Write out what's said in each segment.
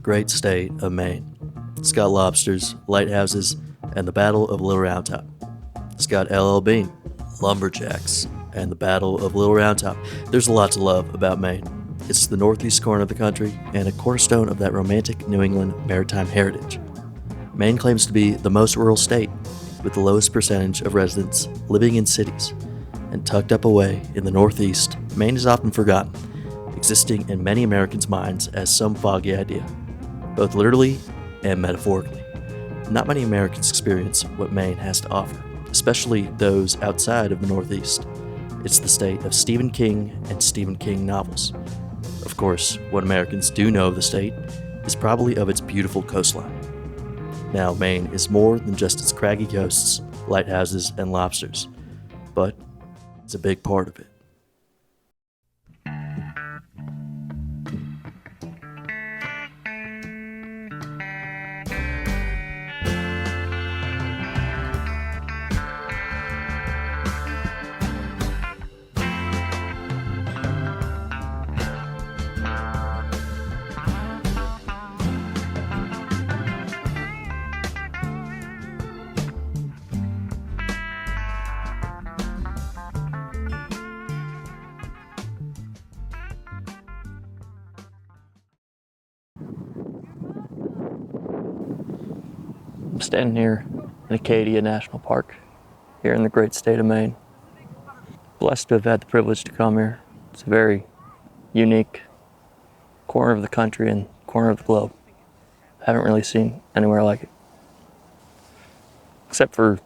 great state of Maine. It's got lobsters, lighthouses, and the Battle of Little Round Top. It's got LL Bean, lumberjacks, and the Battle of Little Round Top. There's a lot to love about Maine. It's the northeast corner of the country and a cornerstone of that romantic New England maritime heritage. Maine claims to be the most rural state, with the lowest percentage of residents living in cities. And tucked up away in the northeast, Maine is often forgotten, existing in many Americans' minds as some foggy idea, both literally and metaphorically. Not many Americans experience what Maine has to offer, especially those outside of the Northeast. It's the state of Stephen King and Stephen King novels. Of course, what Americans do know of the state is probably of its beautiful coastline. Now, Maine is more than just its craggy coasts, lighthouses, and lobsters, but it's a big part of it. I'm standing here in Acadia National Park, here in the great state of Maine. Blessed to have had the privilege to come here. It's a very unique corner of the country and corner of the globe. I haven't really seen anywhere like it. Except for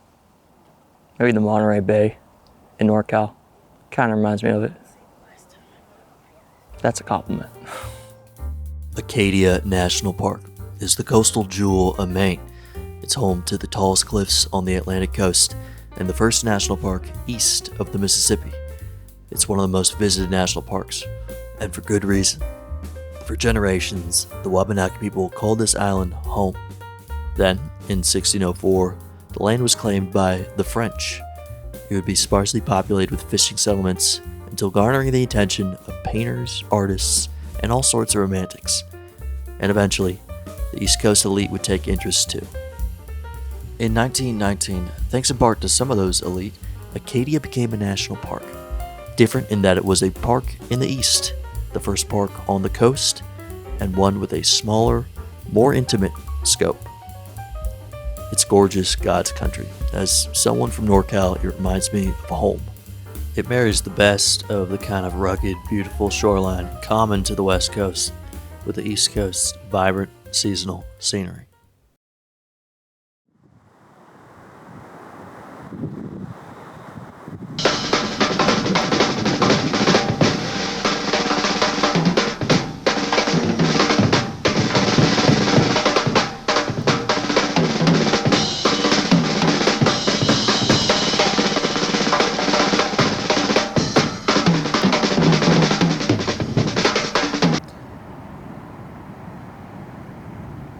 maybe the Monterey Bay in NorCal. Kind of reminds me of it. That's a compliment. Acadia National Park is the coastal jewel of Maine. It's home to the tallest cliffs on the Atlantic coast and the first national park east of the Mississippi. It's one of the most visited national parks, and for good reason. For generations, the Wabanaki people called this island home. Then, in 1604, the land was claimed by the French. It would be sparsely populated with fishing settlements until garnering the attention of painters, artists, and all sorts of romantics. And eventually, the East Coast elite would take interest too. In 1919, thanks in part to some of those elite, Acadia became a national park. Different in that it was a park in the east, the first park on the coast, and one with a smaller, more intimate scope. It's gorgeous God's country. As someone from NorCal, it reminds me of home. It marries the best of the kind of rugged, beautiful shoreline common to the West Coast with the East Coast's vibrant, seasonal scenery.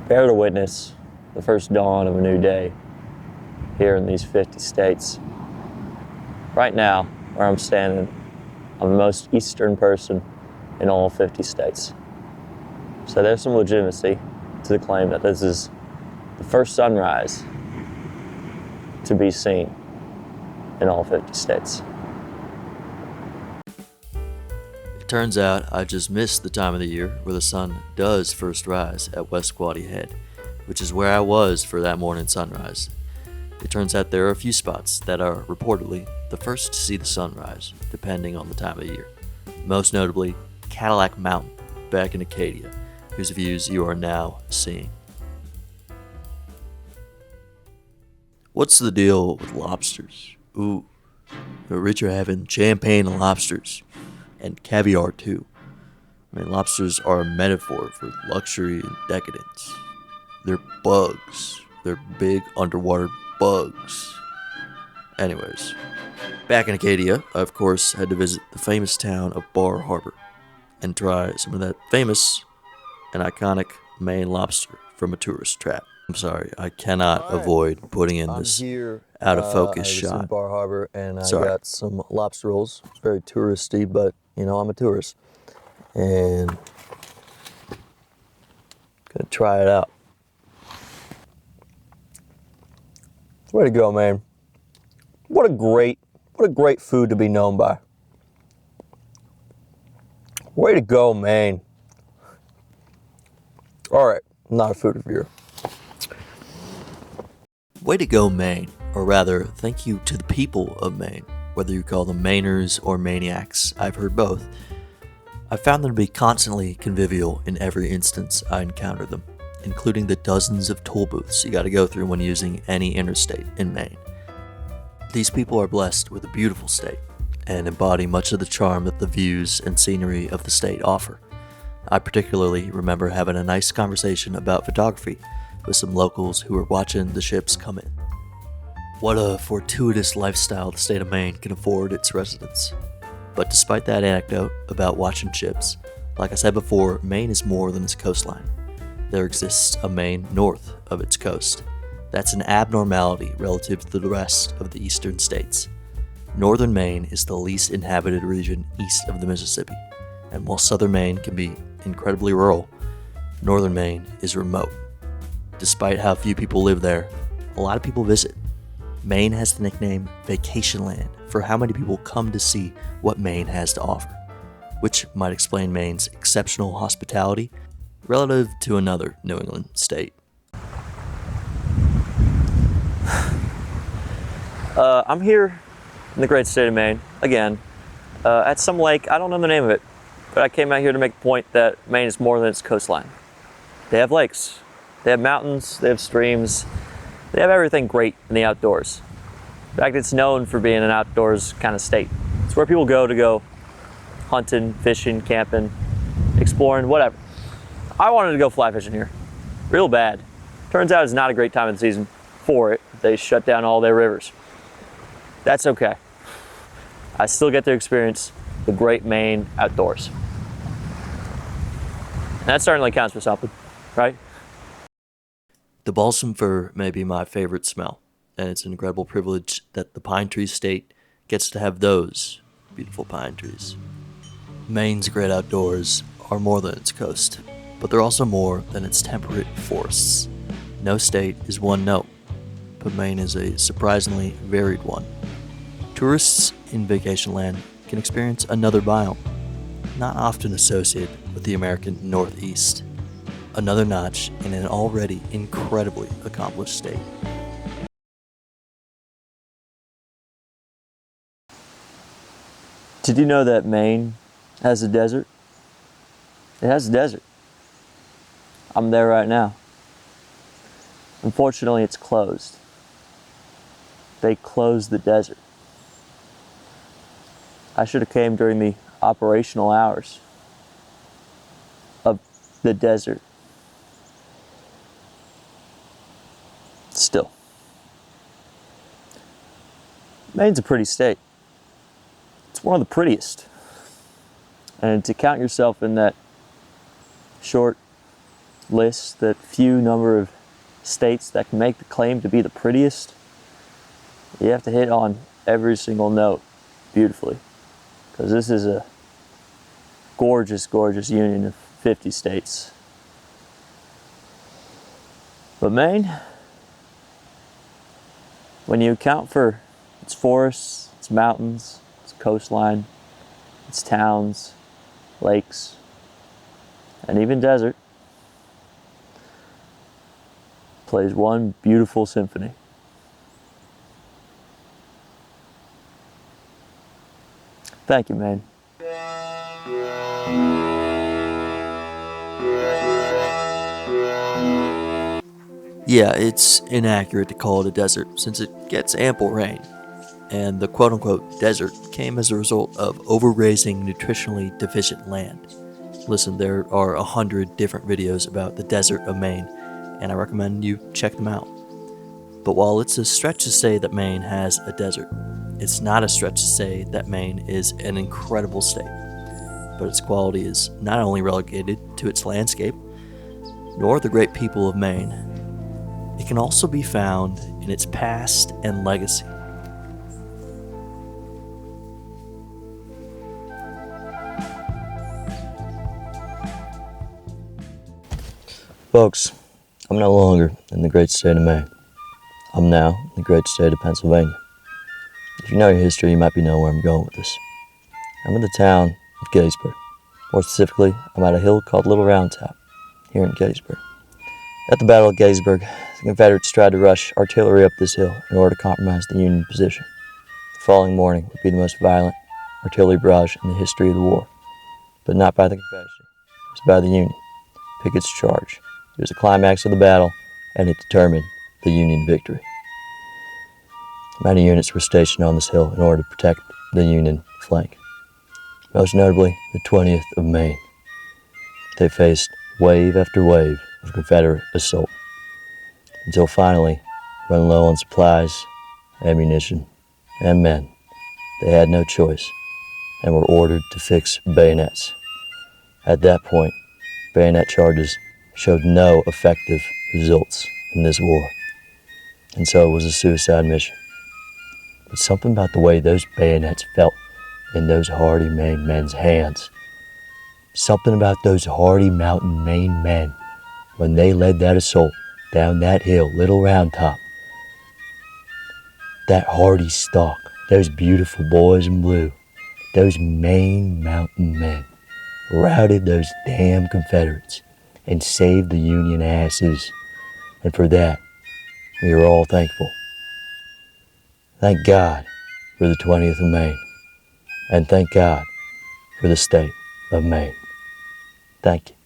Prepare to witness the first dawn of a new day here in these 50 states. Right now, where I'm standing, I'm the most eastern person in all 50 states. So there's some legitimacy to the claim that this is the first sunrise to be seen in all 50 states. It turns out I just missed the time of the year where the sun does first rise at West Quoddy Head, which is where I was for that morning sunrise. It turns out there are a few spots that are reportedly the first to see the sunrise, depending on the time of year. Most notably, Cadillac Mountain, back in Acadia, whose views you are now seeing. What's the deal with lobsters? Ooh, the rich are having champagne and lobsters. And caviar too. I mean, lobsters are a metaphor for luxury and decadence. They're bugs. They're big underwater bugs. Anyways, back in Acadia, I of course had to visit the famous town of Bar Harbor and try some of that famous and iconic Maine lobster from a tourist trap. I'm sorry, I cannot avoid putting in this out of focus shot. In Bar Harbor, and I Sorry. got some lobster rolls. It's very touristy, but you know I'm a tourist, and Gonna try it out. Way to go, Maine. What a great food to be known by. Way to go, Maine. All right, I'm not a food reviewer. Way to go, Maine, or rather, thank you to the people of Maine, whether you call them Mainers or maniacs. I've heard both. I've found them to be constantly convivial in every instance I encounter them, including the dozens of toll booths you gotta go through when using any interstate in Maine. These people are blessed with a beautiful state and embody much of the charm that the views and scenery of the state offer. I particularly remember having a nice conversation about photography with some locals who were watching the ships come in. What a fortuitous lifestyle the state of Maine can afford its residents. But despite that anecdote about watching ships, like I said before, Maine is more than its coastline. There exists a Maine north of its coast. That's an abnormality relative to the rest of the eastern states. Northern Maine is the least inhabited region east of the Mississippi, and while southern Maine can be incredibly rural, northern Maine is remote. Despite how few people live there, a lot of people visit. Maine has the nickname Vacation Land for how many people come to see what Maine has to offer, which might explain Maine's exceptional hospitality relative to another New England state. I'm here in the great state of Maine, again, at some lake. I don't know the name of it, but I came out here to make the point that Maine is more than its coastline. They have lakes, they have mountains, they have streams, they have everything great in the outdoors. In fact, it's known for being an outdoors kind of state. It's where people go to go hunting, fishing, camping, exploring, whatever. I wanted to go fly fishing here, real bad. Turns out it's not a great time of the season for it. They shut down all their rivers. That's okay. I still get to experience the great Maine outdoors. And that certainly counts for something, right? The balsam fir may be my favorite smell, and it's an incredible privilege that the pine tree state gets to have those beautiful pine trees. Maine's great outdoors are more than its coast, but they're also more than its temperate forests. No state is one note, but Maine is a surprisingly varied one. Tourists in Vacation Land can experience another biome, not often associated with the American Northeast. Another notch in an already incredibly accomplished state. Did you know that Maine has a desert? It has a desert. I'm there right now. Unfortunately, it's closed. They closed the desert. I should have came during the operational hours of the desert. Still, Maine's a pretty state. It's one of the prettiest. And to count yourself in that short list, that few number of states that can make the claim to be the prettiest, you have to hit on every single note beautifully. Because this is a gorgeous, gorgeous union of 50 states. But Maine, when you account for its forests, its mountains, its coastline, its towns, lakes, and even desert, plays one beautiful symphony. Thank you, Maine. Yeah, it's inaccurate to call it a desert since it gets ample rain. And the quote-unquote desert came as a result of overgrazing nutritionally deficient land. Listen, there are 100 different videos about the desert of Maine, and I recommend you check them out. But while it's a stretch to say that Maine has a desert, it's not a stretch to say that Maine is an incredible state. But its quality is not only relegated to its landscape, nor the great people of Maine. It can also be found in its past and legacy. Folks, I'm no longer in the great state of Maine. I'm now in the great state of Pennsylvania. If you know your history, you might be knowing where I'm going with this. I'm in the town of Gettysburg. More specifically, I'm at a hill called Little Round Top, here in Gettysburg. At the Battle of Gettysburg, the Confederates tried to rush artillery up this hill in order to compromise the Union position. The following morning would be the most violent artillery barrage in the history of the war, but not by the Confederacy. It was by the Union. Pickett's charge. It was the climax of the battle, and it determined the Union victory. Many units were stationed on this hill in order to protect the Union flank. Most notably, the 20th of Maine. They faced wave after wave of Confederate assault, until finally, run low on supplies, ammunition, and men, they had no choice and were ordered to fix bayonets. At that point, bayonet charges showed no effective results in this war, and so it was a suicide mission. But something about the way those bayonets felt in those hardy Maine men's hands, something about those hardy mountain Maine men when they led that assault down that hill, Little Round Top, that hardy stalk, those beautiful boys in blue, those Maine mountain men routed those damn Confederates and saved the Union asses. And for that, we are all thankful. Thank God for the 20th of Maine. And thank God for the state of Maine. Thank you.